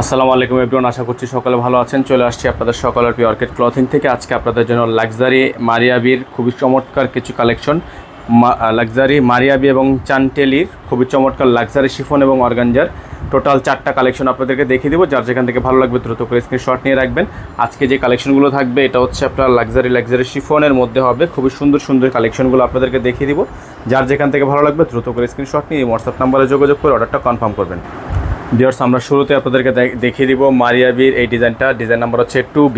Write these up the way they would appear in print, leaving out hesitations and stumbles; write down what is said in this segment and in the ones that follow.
আসসালামু আলাইকুম এভরিওয়ান, আশা করছি সকালে ভালো আছেন। চলে আসছি আপনাদের সকালের প্রিয় অর্কিড ক্লথিং থেকে। আজকে আপনাদের জন্য লাক্সারি মারিয়াবির খুবই চমৎকার কিছু কালেকশন, লাক্সারি মারিয়াবি এবং চানটেলির খুবই চমৎকার লাক্সারি শিফন এবং অর্গানজার টোটাল 4টা কালেকশন আপনাদেরকে দেখিয়ে দেবো। যার যেখান থেকে ভালো লাগবে দ্রুত করে স্ক্রিনশট নিয়ে রাখবেন। আজকে যে কালেকশনগুলো থাকবে এটা হচ্ছে আপনার লাক্সারি শিফনের মধ্যে হবে। খুবই সুন্দর সুন্দর কালেকশনগুলো আপনাদেরকে দেখিয়ে দিব। যার যেখান থেকে ভালো লাগবে দ্রুত করে স্ক্রিনশট নিয়ে হোয়াটসঅ্যাপ নাম্বারে যোগাযোগ করে অর্ডারটা কনফার্ম করবেন। ভিউয়ার্স, আমরা শুরুতে আপনাদেরকে দেখিয়ে দিব মারিয়াবির এই ডিজাইন নাম্বার হচ্ছে 2B।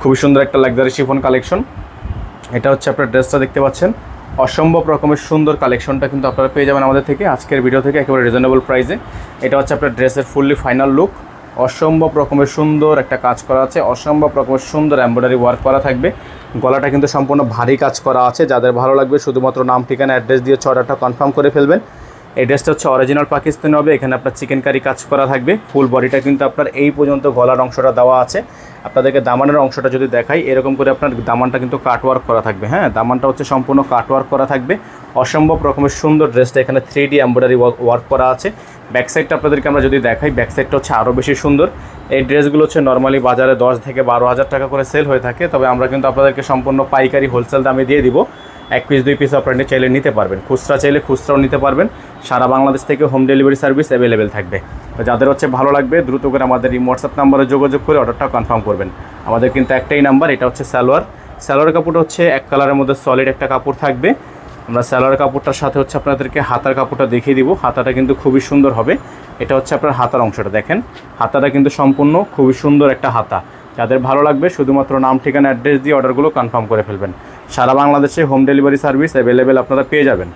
খুবই সুন্দর একটা লাক্সারি শিফন কালেকশন। এটা হচ্ছে আপনার ড্রেসটা দেখতে পাচ্ছেন, অসম্ভব রকমের সুন্দর কালেকশনটা কিন্তু আপনারা পেয়ে যাবেন আমাদের থেকে আজকের ভিডিও থেকে একেবারে রিজনেবল প্রাইসে। এটা হচ্ছে আপনার ড্রেসের ফুললি ফাইনাল লুক। অসম্ভব রকমের সুন্দর একটা কাজ করা আছে, অসম্ভব রকমের সুন্দর এমব্রয়ডারি ওয়ার্ক করা থাকবে। গলাটা কিন্তু সম্পূর্ণ ভারী কাজ করা আছে। যাদের ভালো লাগবে শুধুমাত্র নাম ঠিকানা অ্যাড্রেস দিয়ে অর্ডারটা কনফার্ম করে ফেলবেন। এই ড্রেসটা হচ্ছে অরিজিনাল পাকিস্তানি হবে। এখানে আপনার চিকেন কারি কাজ করা থাকবে। ফুল বডিটা কিন্তু আপনার এই পর্যন্ত গলার অংশটা দেওয়া আছে। আপনাদেরকে দামানের অংশটা যদি দেখাই, এরকম করে আপনার দামানটা কিন্তু কাটওয়ার্ক করা থাকবে। হ্যাঁ, দামানটা হচ্ছে সম্পূর্ণ কাটওয়ার্ক করা থাকবে। অসম্ভব রকমের সুন্দর ড্রেসটা। এখানে 3D এমব্রয়ডারি ওয়ার্ক করা আছে। ব্যাক সাইডটা আপনাদেরকে আমরা যদি দেখাই, ব্যাক সাইডটা হচ্ছে আরও বেশি সুন্দর। এই ড্রেসগুলো হচ্ছে নর্মালি বাজারে 10 থেকে 12 হাজার টাকা করে সেল হয়ে থাকে। তবে আমরা কিন্তু আপনাদেরকে সম্পূর্ণ পাইকারি হোলসেল দামে দিয়ে দিব। 1 পিস 2 পিস আপনারা চাইলে নিতে পারবেন, খুচরা চাইলে খুচরাও নিতে পারবেন। সারা বাংলাদেশ থেকে হোম ডেলিভারি সার্ভিস অ্যাভেলেবেল থাকবে। তো যাদের হচ্ছে ভালো লাগবে দ্রুত করে আমাদের এই হোয়াটসঅ্যাপ নাম্বারে যোগাযোগ করে অর্ডারটা কনফার্ম করবেন। আমাদের কিন্তু একটাই নাম্বার, এটা হচ্ছে সালোয়ার কাপড় হচ্ছে এক কালারের মধ্যে সলিড একটা কাপড় থাকবে। আমরা সালোয়ার কাপড়টার সাথে হচ্ছে আপনাদেরকে হাতার কাপড়টা দেখিয়ে দিব। হাতাটা কিন্তু খুবই সুন্দর হবে। এটা হচ্ছে আপনার হাতার অংশটা দেখেন, হাতাটা কিন্তু সম্পূর্ণ খুবই সুন্দর একটা হাতা। যাদের ভালো লাগবে শুধুমাত্র নাম ঠিকানা অ্যাড্রেস দিয়ে অর্ডারগুলো কনফার্ম করে ফেলবেন। সারা বাংলাদেশে হোম ডেলিভারি সার্ভিস অ্যাভেলেবেল আপনারা পেয়ে যাবেন।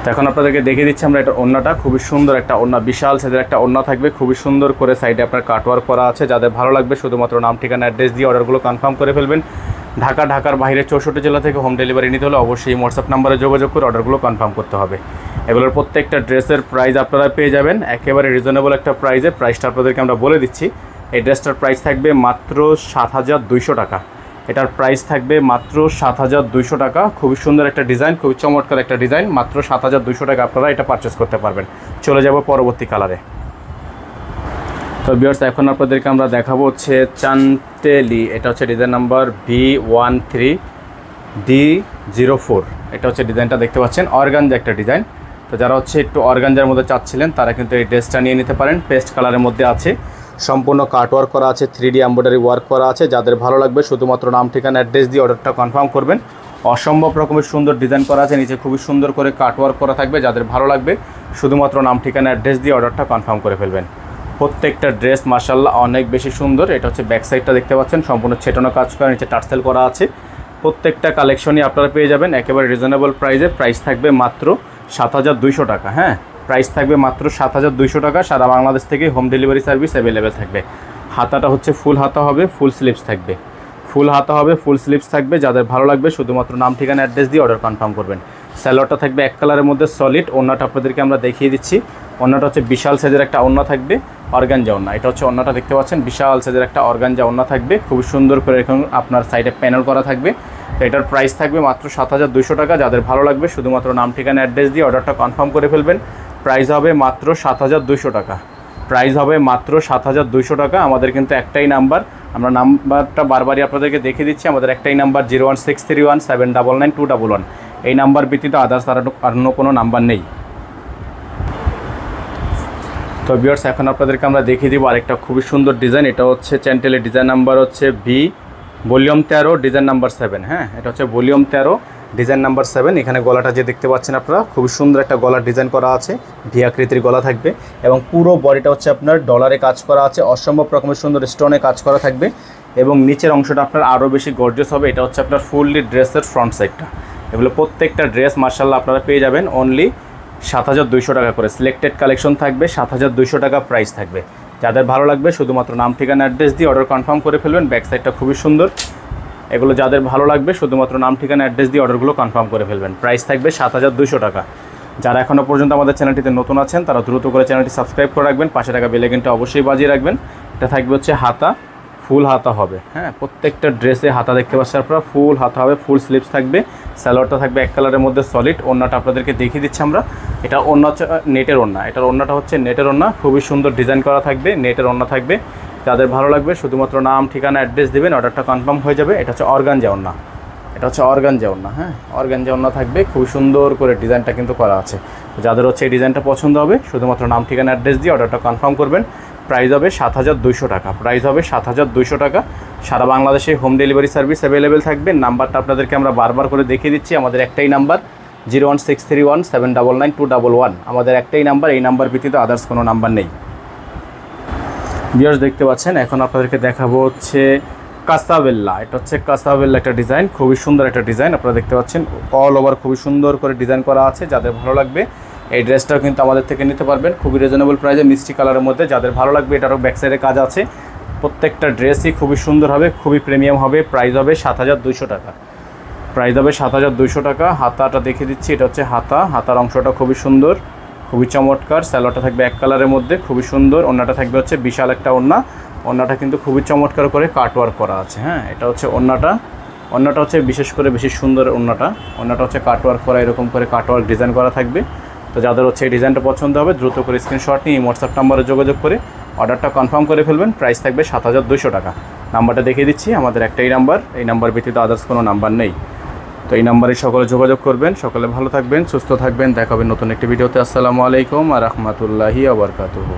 তো এখন আপনাদেরকে দেখিয়ে দিচ্ছি আমরা এটা ওড়নাটা। খুবই সুন্দর একটা ওড়না, বিশাল সাইজের একটা ওড়না থাকবে। খুবই সুন্দর করে সাইডে আপনার কাটওয়ার্ক করা আছে। যাদের ভালো লাগবে শুধুমাত্র নাম ঠিকানা অ্যাড্রেস দিয়ে অর্ডারগুলো কনফার্ম করে ফেলবেন। ঢাকার বাইরে 64 জেলা থেকে হোম ডেলিভারি নিতে হলে অবশ্যই হোয়াটসঅ্যাপ নাম্বারে যোগাযোগ করে অর্ডারগুলো কনফার্ম করতে হবে। এগুলোর প্রত্যেকটা ড্রেসের প্রাইস আপনারা পেয়ে যাবেন একেবারে রিজনেবল একটা প্রাইসে। প্রাইসটা আপনাদেরকে আমরা বলে দিচ্ছি। এই ড্রেসটার প্রাইস থাকবে মাত্র 7,200 টাকা। এটার প্রাইস থাকবে মাত্র 7,200 টাকা। খুবই সুন্দর একটা ডিজাইন, খুবই চমৎকার একটা ডিজাইন। মাত্র 7,200 টাকা আপনারা এটা পারচেস করতে পারবেন। চলে যাব পরবর্তী কালারে। তো ভিউয়ার্স, এখন আপনাদেরকে আমরা দেখাবো হচ্ছে চানটেলি। এটা হচ্ছে ডিজাইন নাম্বার B13D04। এটা হচ্ছে ডিজাইনটা দেখতে পাচ্ছেন, অর্গানজা একটা ডিজাইন। তো যারা হচ্ছে একটু অর্গানজার মধ্যে চাচ্ছিলেন তারা কিন্তু এই ড্রেসটা নিয়ে নিতে পারেন। পেস্ট কালারের মধ্যে আছে, সম্পূর্ণ কাটওয়ার্ক করা আছে, 3D এমব্রয়ডারি ওয়ার্ক করা আছে। যাদের ভালো লাগবে শুধুমাত্র নাম ঠিকানা অ্যাড্রেস দিয়ে অর্ডারটা কনফার্ম করবেন। অসম্ভব রকমের সুন্দর ডিজাইন করা আছে, নিচে খুবই সুন্দর করে কাটওয়ার্ক করা থাকবে। যাদের ভালো লাগবে শুধুমাত্র নাম ঠিকানা অ্যাড্রেস দিয়ে অর্ডারটা কনফার্ম করে ফেলবেন। প্রত্যেকটা ড্রেস মাশাআল্লাহ অনেক বেশি সুন্দর। এটা হচ্ছে ব্যাক সাইডটা দেখতে পাচ্ছেন, সম্পূর্ণ ছেটানো কাজ করা, নিচে টার্সেল করা আছে। প্রত্যেকটা কালেকশনই আপনারা পেয়ে যাবেন একেবারে রিজনেবল প্রাইসে। প্রাইস থাকবে মাত্র 7,200 টাকা। হ্যাঁ, প্রাইস থাকবে মাত্র 7,200 টাকা। সারা বাংলাদেশ থেকে হোম ডেলিভারি সার্ভিস অ্যাভেলেবেল থাকবে। হাতাটা হচ্ছে ফুল হাতা হবে, ফুল স্লিভস থাকবে। ফুল হাতা হবে, ফুল স্লিভস থাকবে। যাদের ভালো লাগবে শুধুমাত্র নাম ঠিকানা অ্যাড্রেস দিয়ে অর্ডার কনফার্ম করবেন। সালোয়ারটা থাকবে এক কালারের মধ্যে সলিড। ওড়নাটা আপনাদেরকে আমরা দেখিয়ে দিচ্ছি। ওড়নাটা হচ্ছে বিশাল সাইজের একটা ওড়না থাকবে, অর্গানজা ওড়না। এটা হচ্ছে ওড়নাটা দেখতে পাচ্ছেন, বিশাল সাইজের একটা অর্গানজা ওড়না থাকবে। খুবই সুন্দর করে এরকম আপনার সাইডে প্যানেল করা থাকবে। তো এটার প্রাইস থাকবে মাত্র 7,200 টাকা। যাদের ভালো লাগবে শুধুমাত্র নাম ঠিকানা অ্যাড্রেস দিয়ে অর্ডারটা কনফার্ম করে ফেলবেন। প্রাইস হবে মাত্র 7,200 টাকা। প্রাইস হবে মাত্র 7,200 টাকা। আমাদের কিন্তু একটাই নাম্বার, আমরা নাম্বারটা বারবারই আপনাদেরকে দেখিয়ে দিচ্ছি। আমাদের একটাই নাম্বার 01631799211। এই নাম্বার ব্যতীত আদার্স আর অন্য কোনো নাম্বার নেই। তো ভিউয়ার্স, এখন আপনাদেরকে আমরা দেখিয়ে দিব আরেকটা খুবই সুন্দর ডিজাইন। এটা হচ্ছে চ্যান্টেলের ডিজাইন নাম্বার হচ্ছে ভলিউম 13 ডিজাইন নাম্বার 7। হ্যাঁ, এটা হচ্ছে ভলিউম 13 ডিজাইন নাম্বার 7। এখানে গলাটা যে দেখতে পাচ্ছেন আপনারা, খুবই সুন্দর একটা গলার ডিজাইন করা আছে। ভি আকৃতির গলা থাকবে এবং পুরো বডিটা হচ্ছে আপনার ডলারে কাজ করা আছে। অসম্ভব রকমের সুন্দর স্টোনে কাজ করা থাকবে এবং নিচের অংশটা আপনার আরও বেশি গর্জিয়াস হবে। এটা হচ্ছে আপনার ফুললি ড্রেসের ফ্রন্ট সাইডটা। এগুলো প্রত্যেকটা ড্রেস মাশাআল্লাহ আপনারা পেয়ে যাবেন অনলি 7,200 টাকা করে। সিলেক্টেড কালেকশন থাকবে, 7,200 টাকা প্রাইস থাকবে। যাদের ভালো লাগবে শুধুমাত্র নাম ঠিকানা অ্যাড্রেস দিয়ে অর্ডার কনফার্ম করে ফেলবেন। ব্যাক সাইডটা খুবই সুন্দর। এগুলো যাদের ভালো লাগবে শুধুমাত্র নাম ঠিকানা অ্যাড্রেস দিয়ে অর্ডারগুলো কনফার্ম করে ফেলবেন। প্রাইস থাকবে 7,200 টাকা। যারা এখনও পর্যন্ত আমাদের চ্যানেলটিতে নতুন আছেন তারা দ্রুত করে চ্যানেলটি সাবস্ক্রাইব করে রাখবেন। পাশে থাকা বেল আইকনটা অবশ্যই বাজিয়ে রাখবেন। এটা থাকবে হচ্ছে হাতা, ফুল হাতা হবে। হ্যাঁ, প্রত্যেকটা ড্রেসে হাতা দেখতে পাচ্ছেন আপনারা, ফুল হাতা হবে, ফুল স্লিভস থাকবে, সালোয়ারটা থাকবে এক কালারের মধ্যে সলিড। ওড়নাটা আপনাদেরকে দেখিয়ে দিচ্ছি আমরা। এটা ওড়না হচ্ছে নেটের ওড়না, এটার ওড়নাটা হচ্ছে নেটের ওড়না, খুবই সুন্দর ডিজাইন করা থাকবে, নেটের ওড়না থাকবে। যাদের ভালো লাগবে শুধুমাত্র নাম, ঠিকানা, অ্যাড্রেস দেবেন, অর্ডারটা কনফার্ম হয়ে যাবে। এটা হচ্ছে অর্গানজা ওড়না, এটা হচ্ছে অর্গানজা ওড়না। হ্যাঁ, অর্গানজা ওড়না থাকবে, খুব সুন্দর করে ডিজাইনটা কিন্তু করা আছে। যাদের হচ্ছে এই ডিজাইনটা পছন্দ হবে শুধুমাত্র নাম, ঠিকানা, অ্যাড্রেস দিয়ে অর্ডারটা কনফার্ম করবেন। প্রাইস হবে 7200 টাকা, প্রাইস হবে 7200 টাকা। সারা বাংলাদেশে হোম ডেলিভারি সার্ভিস অ্যাভেলেবেল থাকবে। নাম্বারটা আপনাদেরকে আমরা বারবার করে দেখিয়ে দিচ্ছি। আমাদের একটাই নাম্বার 01631799211, আমাদের একটাই নাম্বার, এই নাম্বার ব্যতীত আদার্স কোনো নাম্বার নেই। ভিউয়ার্স দেখতে পাচ্ছেন, এখন আপনাদেরকে দেখাবো হচ্ছে কাসাবেল্লা। এটা হচ্ছে কাসাবেল্লা একটা ডিজাইন, খুবই সুন্দর একটা ডিজাইন। আপনারা দেখতে পাচ্ছেন অল ওভার খুবই সুন্দর করে ডিজাইন করা আছে। যাদের ভালো লাগবে এই ড্রেসটাও কিন্তু আমাদের থেকে নিতে পারবেন খুবই রিজনেবল প্রাইসে, মিষ্টি কালারের মধ্যে। যাদের ভালো লাগবে, এটারও ব্যাক সাইডে কাজ আছে। প্রত্যেকটা ড্রেসই খুবই সুন্দর হবে, খুবই প্রিমিয়াম হবে। প্রাইস হবে 7200 টাকা, প্রাইস হবে 7200 টাকা। হাতাটা দেখিয়ে দিচ্ছি, এটা হচ্ছে হাতা, হাতার অংশটা খুবই সুন্দর, খুবই চমৎকার। সালোয়ারটা থাকবে এক কালারের মধ্যে, খুবই সুন্দর। ওড়নাটা থাকবে হচ্ছে বিশাল একটা ওড়না, ওড়নাটা কিন্তু খুবই চমৎকার করে কাটওয়ার্ক করা আছে। হ্যাঁ, এটা হচ্ছে ওড়নাটা, ওড়নাটা হচ্ছে বিশেষ করে বেশি সুন্দর ওড়নাটা, ওড়নাটা হচ্ছে কাটওয়ার্ক করা, এরকম করে কাটওয়ার্ক ডিজাইন করা থাকবে। তো যাদের হচ্ছে এই ডিজাইনটা পছন্দ হবে দ্রুত করে স্ক্রিনশট নিয়ে হোয়াটসঅ্যাপ নাম্বারে যোগাযোগ করে অর্ডারটা কনফার্ম করে ফেলবেন। প্রাইস থাকবে 7200 টাকা। নাম্বারটা দেখিয়ে দিচ্ছি, আমাদের একটাই নাম্বার, এই নাম্বার ব্যতীত আদার্স কোনো নাম্বার নেই। তো এই নাম্বারে সকলে যোগাযোগ করবেন। সকলে ভালো থাকবেন, সুস্থ থাকবেন, দেখা হবে নতুন একটি ভিডিওতে। আসসালামু আলাইকুম ওয়া রাহমাতুল্লাহি ওয়া বারাকাতুহু।